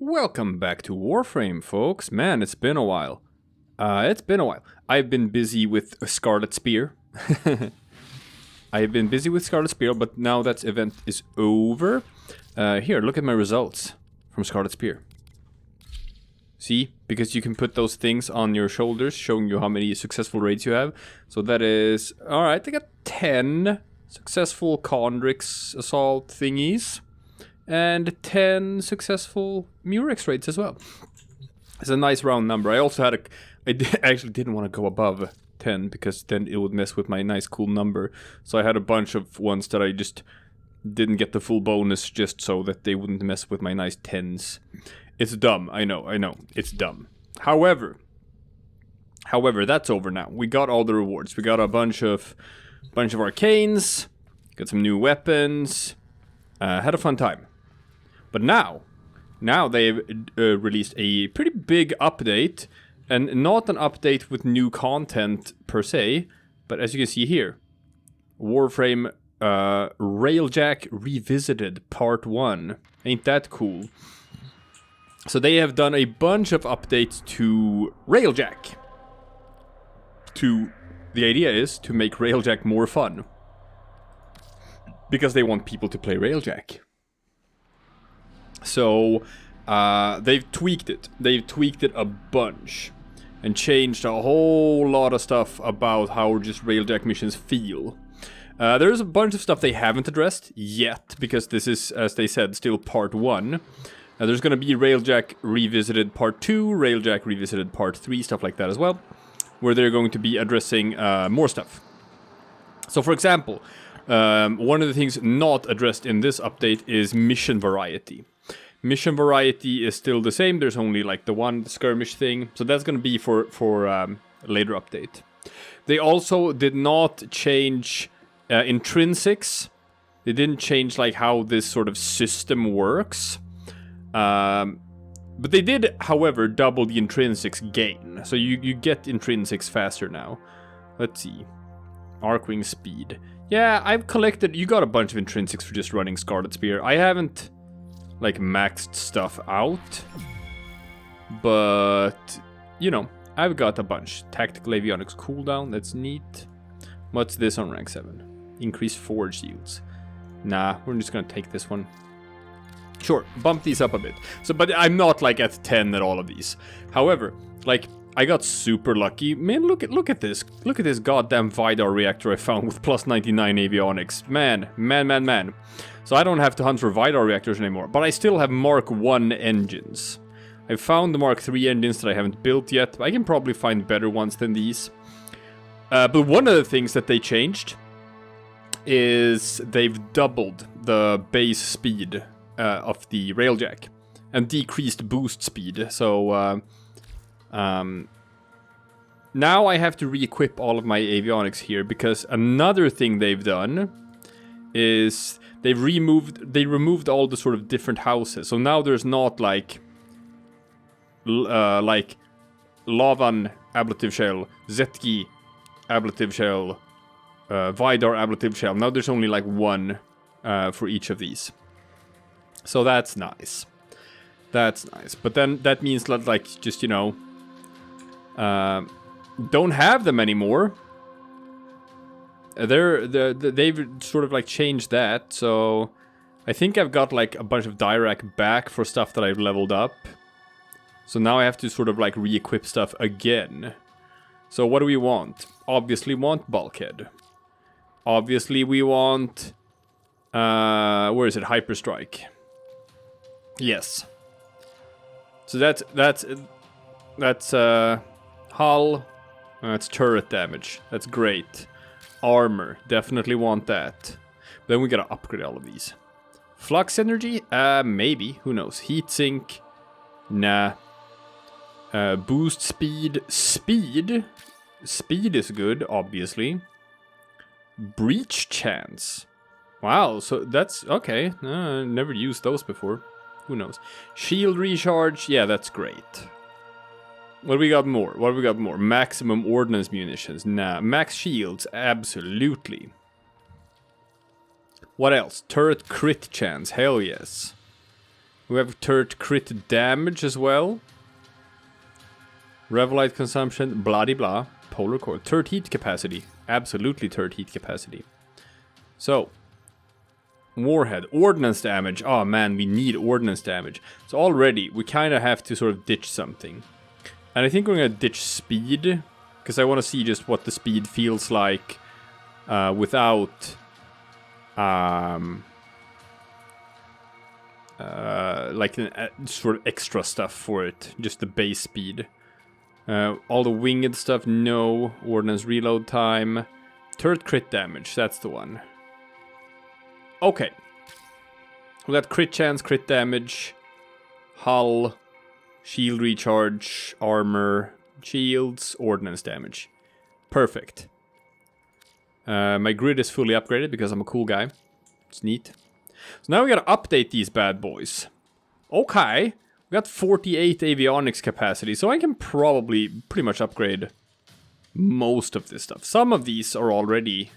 Welcome back to Warframe, folks. Man, it's been a while. I've been busy with a Scarlet Spear. I've been busy with Scarlet Spear, but now that event is over. Here, look at my results from Scarlet Spear. See? Because you can put those things on your shoulders, showing you how many successful raids you have. So that is... Alright, I got 10 successful Condrix assault thingies. And 10 successful Murex raids as well. It's a nice round number. I also had actually didn't want to go above 10 because then it would mess with my nice cool number. So I had a bunch of ones that I just didn't get the full bonus just so that they wouldn't mess with my nice 10s. It's dumb. I know. It's dumb. However, that's over now. We got all the rewards. We got a bunch of arcanes, got some new weapons, had a fun time. But now they've released a pretty big update, and not an update with new content per se, but as you can see here, Warframe Railjack Revisited Part 1. Ain't that cool? So they have done a bunch of updates to Railjack. The idea is to make Railjack more fun. Because they want people to play Railjack. So, they've tweaked it. They've tweaked it a bunch. And changed a whole lot of stuff about how just Railjack missions feel. There's a bunch of stuff they haven't addressed yet. Because this is, as they said, still part 1. There's gonna be Railjack Revisited Part 2, Railjack Revisited Part 3, stuff like that as well. Where they're going to be addressing more stuff. So, for example... one of the things not addressed in this update is mission variety. Mission variety is still the same. There's only like the one skirmish thing. So that's going to be for a later update. They also did not change intrinsics. They didn't change like how this sort of system works. But they did, however, double the intrinsics gain. So you get intrinsics faster now. Let's see. Arcwing speed. Yeah, I've collected... You got a bunch of intrinsics for just running Scarlet Spear. I haven't, like, maxed stuff out. But, you know, I've got a bunch. Tactical Avionics cooldown, that's neat. What's this on rank 7? Increase forge yields. Nah, we're just gonna take this one. Sure, bump these up a bit. So, but I'm not, like, at 10 at all of these. However, like... I got super lucky. Man, look at this. Look at this goddamn Vidar reactor I found with plus 99 avionics. Man. So I don't have to hunt for Vidar reactors anymore. But I still have Mark 1 engines. I found the Mark 3 engines that I haven't built yet. I can probably find better ones than these. But one of the things that they changed is they've doubled the base speed of the Railjack. And decreased boost speed. So... now I have to re-equip all of my avionics here because another thing they've done is they removed all the sort of different houses. So now there's not like Lavan ablative shell, Zetki ablative shell, Vidar ablative shell. Now there's only like one for each of these. So that's nice. That's nice. But then that means that like just, you know, don't have them anymore. They've sort of like changed that, so I think I've got like a bunch of Dirac back for stuff that I've leveled up. So now I have to sort of like re-equip stuff again. So what do we want? Obviously want Bulkhead. Obviously we want... where is it? Hyperstrike. Yes. So that's hull, that's turret damage, that's great. Armor, definitely want that. Then we gotta upgrade all of these. Flux energy, maybe, who knows. Heat sink, nah. Boost speed, speed is good, obviously. Breach chance, wow, so that's, okay, never used those before. Who knows? Shield recharge, yeah, that's great. What do we got more? Maximum ordnance munitions. Nah. Max shields. Absolutely. What else? Turret crit chance. Hell yes. We have turret crit damage as well. Revelite consumption, blah de blah. Polar core. Turret heat capacity. Absolutely turret heat capacity. So, warhead. Ordnance damage. Oh man, we need ordnance damage. So already, we kind of have to sort of ditch something. And I think we're going to ditch speed. Because I want to see just what the speed feels like without... like sort of extra stuff for it. Just the base speed. All the winged stuff, no. Ordnance reload time. Turret crit damage, that's the one. Okay. We got crit chance, crit damage. Hull. Shield recharge. Armor. Shields. Ordnance damage. Perfect. My grid is fully upgraded because I'm a cool guy. It's neat. So now we gotta update these bad boys. Okay. We got 48 avionics capacity, so I can probably pretty much upgrade most of this stuff. Some of these are already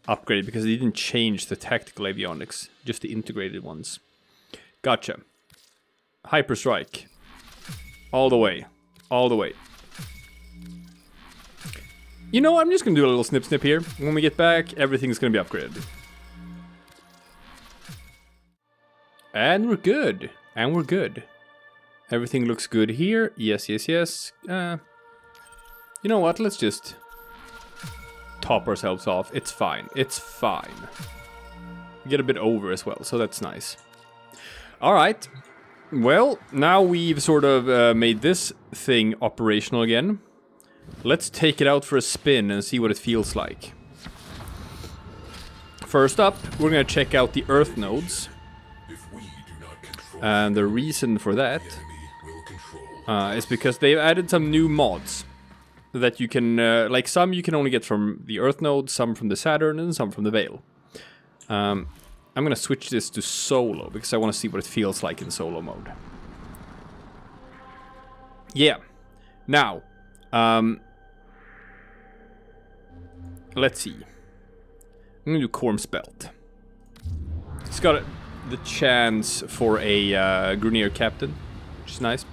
upgraded because they didn't change the tactical avionics, just the integrated ones. Gotcha. Hyper strike. All the way. All the way. You know, I'm just gonna do a little snip snip here. When we get back, everything's gonna be upgraded. And we're good. And we're good. Everything looks good here. Yes, yes, yes. You know what? Let's just top ourselves off. It's fine. It's fine. We get a bit over as well, so that's nice. Alright. Well, now we've sort of made this thing operational again. Let's take it out for a spin and see what it feels like. First up, we're going to check out the Earth nodes. And the reason for that is because they've added some new mods that you can, like some you can only get from the Earth node, some from the Saturn, and some from the Veil. I'm gonna switch this to solo because I want to see what it feels like in solo mode. Yeah. Now, let's see. I'm gonna do Corm's Belt. It's got the chance for a Grenier captain, which is nice.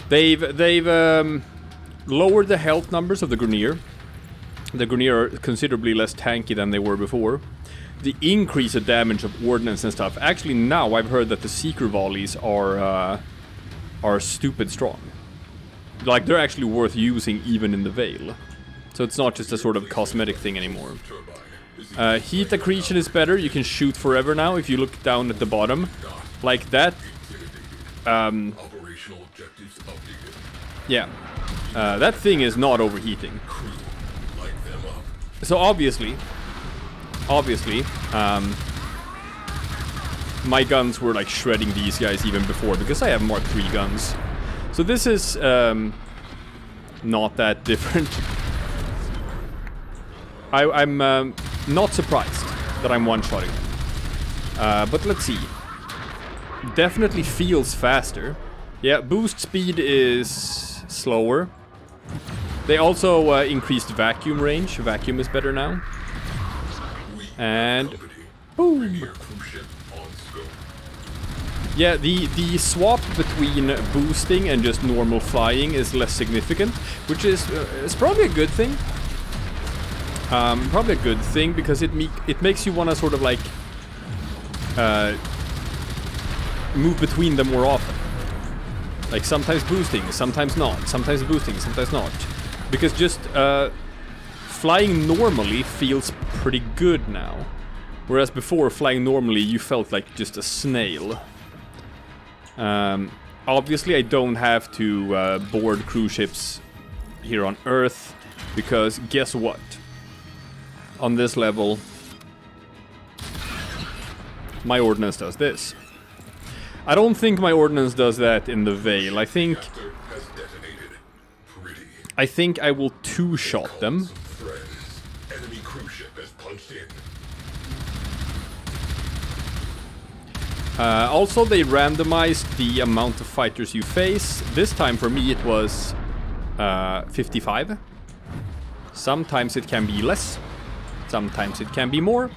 They've lowered the health numbers of the Grenier. The Grenier are considerably less tanky than they were before. The increase of damage of ordnance and stuff. Actually, now I've heard that the Seeker volleys are stupid strong. Like, they're actually worth using even in the Veil. So it's not just a sort of cosmetic thing anymore. Heat accretion is better. You can shoot forever now if you look down at the bottom. Like that. Yeah. That thing is not overheating. So obviously, my guns were like shredding these guys even before because I have Mark III guns. So this is not that different. I'm not surprised that I'm one-shotting them. But let's see. Definitely feels faster. Yeah, boost speed is slower. They also increased vacuum range. Vacuum is better now. And boom. Yeah, the swap between boosting and just normal flying is less significant, which is it's probably a good thing. Probably a good thing because it makes you want to sort of like move between them more often. Like sometimes boosting, sometimes not. Sometimes boosting, sometimes not. Because just flying normally feels pretty good now. Whereas before, flying normally, you felt like just a snail. Obviously, I don't have to board cruise ships here on Earth. Because guess what? On this level, my ordnance does this. I don't think my ordnance does that in the Veil. I think I will two-shot them. Also, they randomized the amount of fighters you face. This time for me it was 55. Sometimes it can be less. Sometimes it can be more.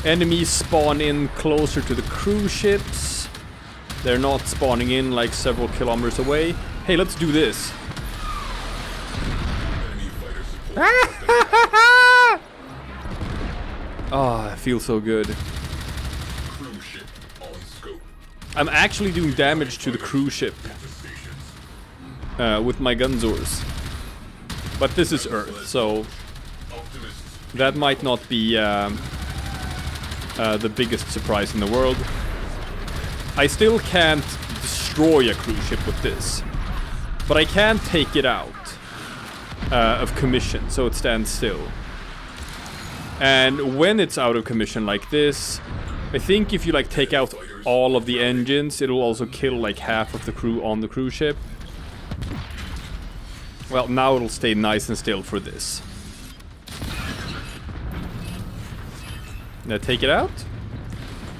Enemies spawn in closer to the cruise ships. They're not spawning in like several kilometers away. Hey, let's do this. Oh, it feels so good. I'm actually doing damage to the cruise ship with my gunzors. But this is Earth, so that might not be the biggest surprise in the world. I still can't destroy a cruise ship with this, but I can take it out of commission, so it stands still. And when it's out of commission like this, I think if you like take out all of the engines, it'll also kill like half of the crew on the cruise ship. Well, now it'll stay nice and still for this. Now take it out?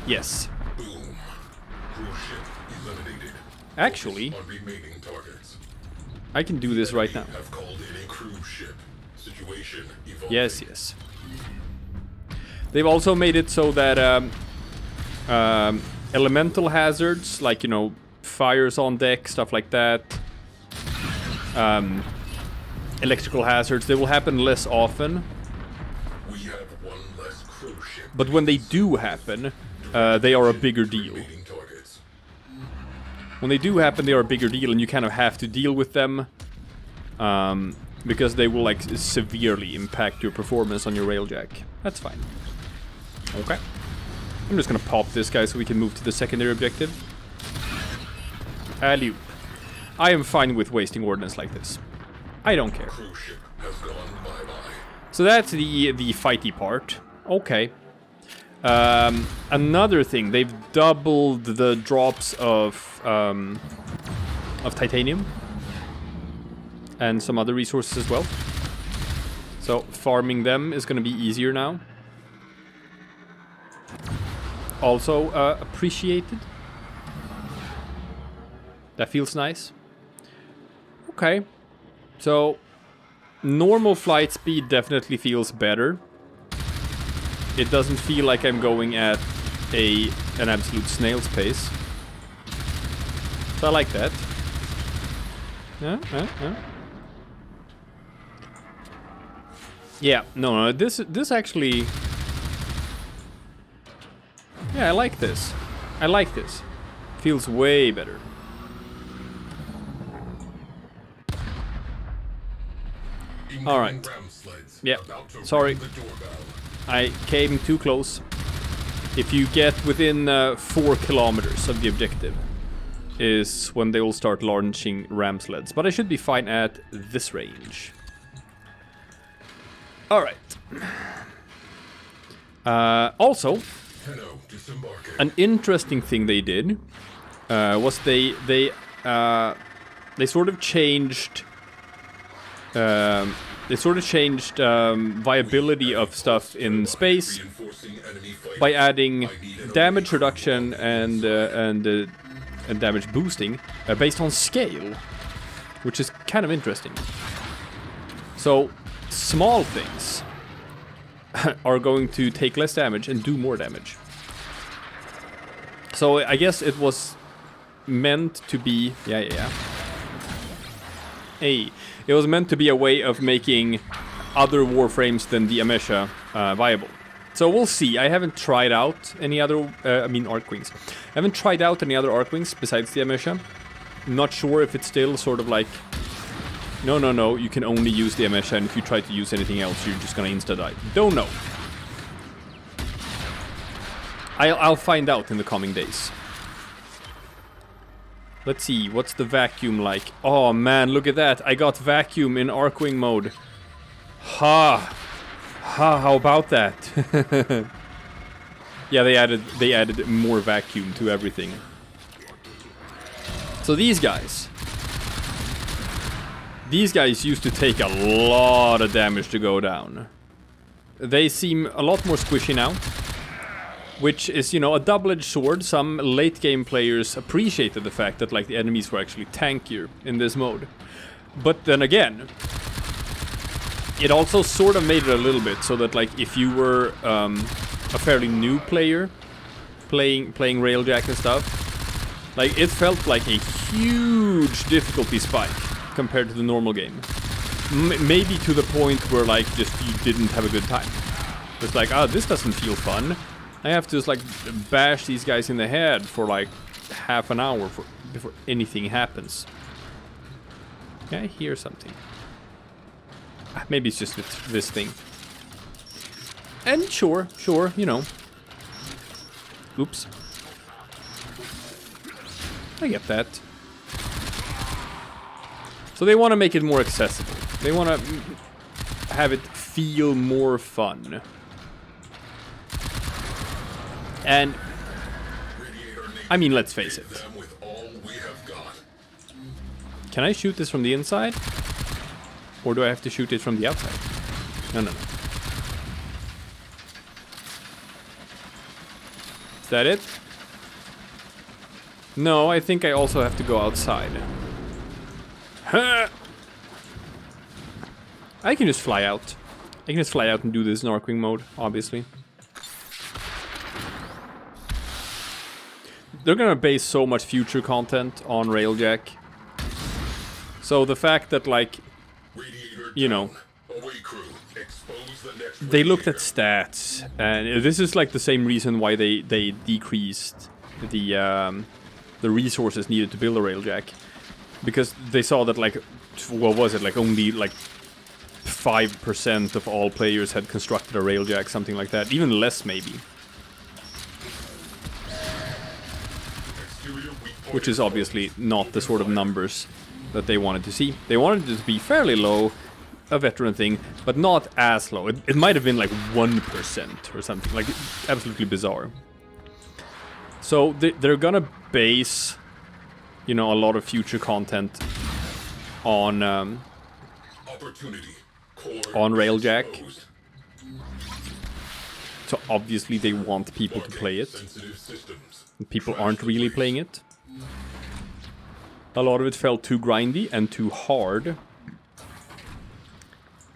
Yes. Boom. Cruise ship eliminated. Actually, On remaining targets. I can do this right now. Have called in a cruise ship. Situation evolving. Yes, yes. They've also made it so that elemental hazards, like, you know, fires on deck, stuff like that, electrical hazards, they will happen less often. We have one less cruise ship. But when they do happen, they are a bigger deal. Remaining targets. When they do happen, they are a bigger deal, and you kind of have to deal with them. Because they will, like, severely impact your performance on your Railjack. That's fine. Okay. I'm just gonna pop this guy so we can move to the secondary objective. Alley-oop. I am fine with wasting ordnance like this. I don't care. Cruise ship has gone bye-bye. So that's the fighty part. Okay. Another thing, they've doubled the drops of titanium and some other resources as well. So farming them is going to be easier now. Also appreciated. That feels nice. Okay. So normal flight speed definitely feels better. It doesn't feel like I'm going at an absolute snail's pace. So I like that. Yeah, no, this actually... Yeah, I like this. I like this. Feels way better. Alright. Yeah, sorry. I came too close. If you get within 4 kilometers of the objective is when they will start launching ram sleds. But I should be fine at this range. Alright. Also, an interesting thing they did was they sort of changed viability of stuff in space by adding damage reduction and damage boosting based on scale, which is kind of interesting. So small things are going to take less damage and do more damage. So I guess it was meant to be... Hey, it was meant to be a way of making other Warframes than the Amesha viable. So we'll see. I haven't tried out any other... Arcwings. I haven't tried out any other Arcwings besides the Amesha. Not sure if it's still sort of like... No, you can only use the Amesha, and if you try to use anything else, you're just gonna insta-die. Don't know. I'll find out in the coming days. Let's see, what's the vacuum like? Oh man, look at that. I got vacuum in Arcwing mode. How about that? Yeah, they added more vacuum to everything. So these guys used to take a lot of damage to go down. They seem a lot more squishy now, which is, you know, a double-edged sword. Some late-game players appreciated the fact that, like, the enemies were actually tankier in this mode. But then again, it also sort of made it a little bit so that, like, if you were a fairly new player playing Railjack and stuff, Like, it felt like a huge difficulty spike compared to the normal game. Maybe to the point where, like, just you didn't have a good time. It's like, oh, this doesn't feel fun. I have to just, like, bash these guys in the head for, like, half an hour before anything happens. Yeah, I hear something. Maybe it's just this thing. And sure, you know. Oops. I get that. So they want to make it more accessible. They want to have it feel more fun. And I mean, let's face it. Can I shoot this from the inside? Or do I have to shoot it from the outside? No. Is that it? No, I think I also have to go outside. Huh. I can just fly out. I can just fly out and do this in Arcwing mode, obviously. They're gonna base so much future content on Railjack. So the fact that, like, you know, they looked at stats, and this is like the same reason why they decreased the resources needed to build a Railjack, because they saw that, like, what was it, like only like 5% of all players had constructed a Railjack, something like that, even less maybe. Which is obviously not the sort of numbers that they wanted to see. They wanted it to be fairly low, a veteran thing, but not as low. It might have been like 1% or something, like absolutely bizarre. So they're gonna base, you know, a lot of future content on Railjack. So obviously they want people to play it. And people aren't really playing it. A lot of it felt too grindy and too hard.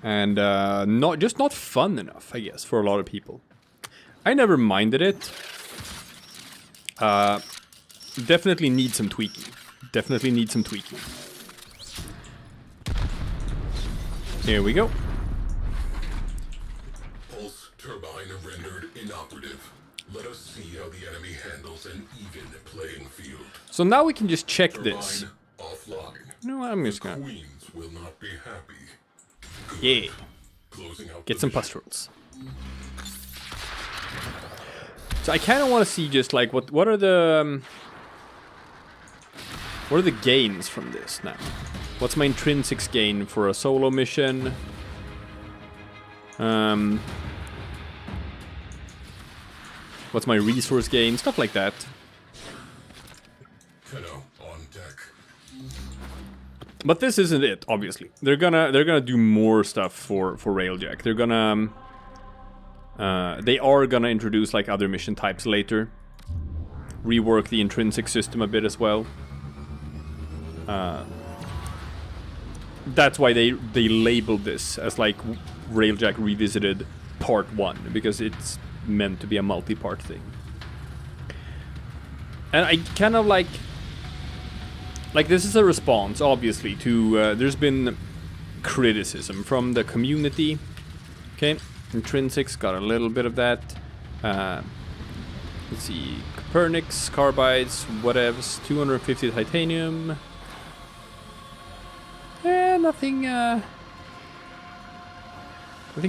And not fun enough, I guess, for a lot of people. I never minded it. Definitely need some tweaking. Here we go. Pulse turbine rendered inoperative. Let us see how the enemy handles an even playing field. So now we can just check this. Offline. No, I'm just gonna. Queens will not be happy. Good. Yeah. Closing out Get some pustules. So I kind of want to see just like what are the gains from this now? What's my intrinsics gain for a solo mission? What's my resource gain? Stuff like that. Tenno on deck. But this isn't it, obviously. They're gonna do more stuff for Railjack. They're gonna they are gonna introduce like other mission types later. Rework the intrinsic system a bit as well. That's why they labeled this as like Railjack Revisited Part 1, because it's meant to be a multi-part thing. And I kind of like this is a response, obviously, to there's been criticism from the community. Okay, intrinsics got a little bit of that. Let's see, Copernicus, carbides, whatevs, 250 titanium. Nothing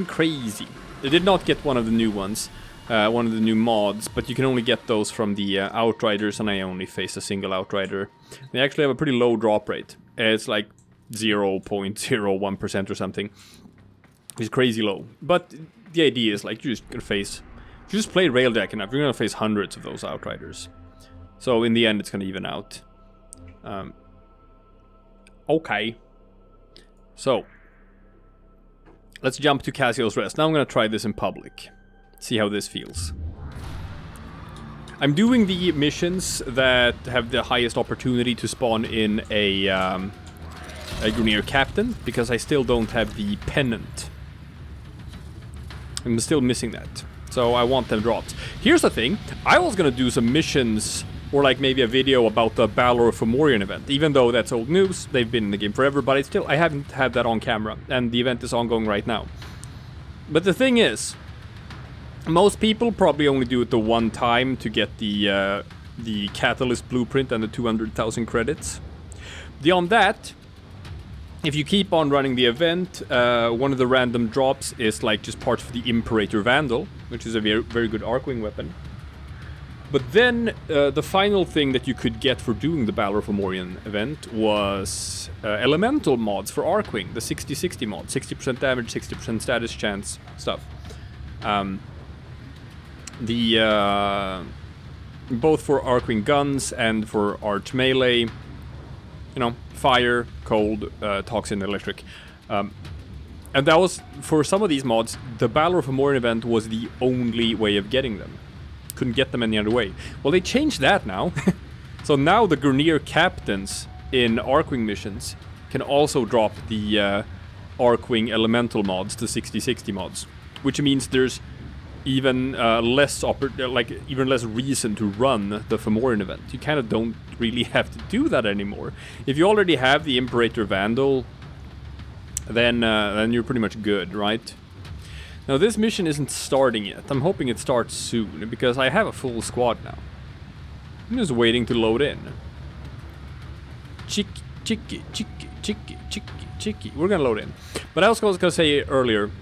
crazy. They did not get one of the new ones, one of the new mods, but you can only get those from the Outriders, and I only faced a single Outrider. They actually have a pretty low drop rate. It's like 0.01% or something. It's crazy low. But the idea is like you're just gonna face, if you just play Railjack enough, you're gonna face hundreds of those Outriders. So in the end, it's gonna even out. Okay. So, let's jump to Cassio's Rest. Now I'm gonna try this in public. See how this feels. I'm doing the missions that have the highest opportunity to spawn in a Grenier Captain, because I still don't have the Pennant. I'm still missing that. So I want them dropped. Here's the thing. I was gonna do some missions Or like maybe a video about the Balor of Fomorian event. Even though that's old news, they've been in the game forever, but I haven't had that on camera, and the event is ongoing right now. But the thing is, most people probably only do it the one time to get the Catalyst blueprint and the 200,000 credits. Beyond that, if you keep on running the event, one of the random drops is like just parts of the Imperator Vandal, which is a very, very good Arcwing weapon. But then, the final thing that you could get for doing the Balor of Fomorian event was elemental mods for Arcwing, the 60-60 mod, 60% damage, 60% status chance stuff. Both for Arcwing guns and for Arch Melee, you know, fire, cold, toxin, electric. And that was, for some of these mods, the Balor of Fomorian event was the only way of getting them. Couldn't get them any other way. Well, they changed that now. So now the Grineer captains in Arcwing missions can also drop the Arcwing elemental mods, the 60-60 mods. Which means there's even less reason to run the Fomorian event. You kind of don't really have to do that anymore. If you already have the Imperator Vandal, then you're pretty much good, right? Now this mission isn't starting yet. I'm hoping it starts soon, because I have a full squad now. I'm just waiting to load in. Chicky. We're gonna load in. But I was gonna say earlier,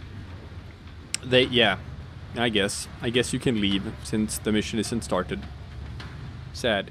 I guess you can leave, since the mission isn't started. Sad.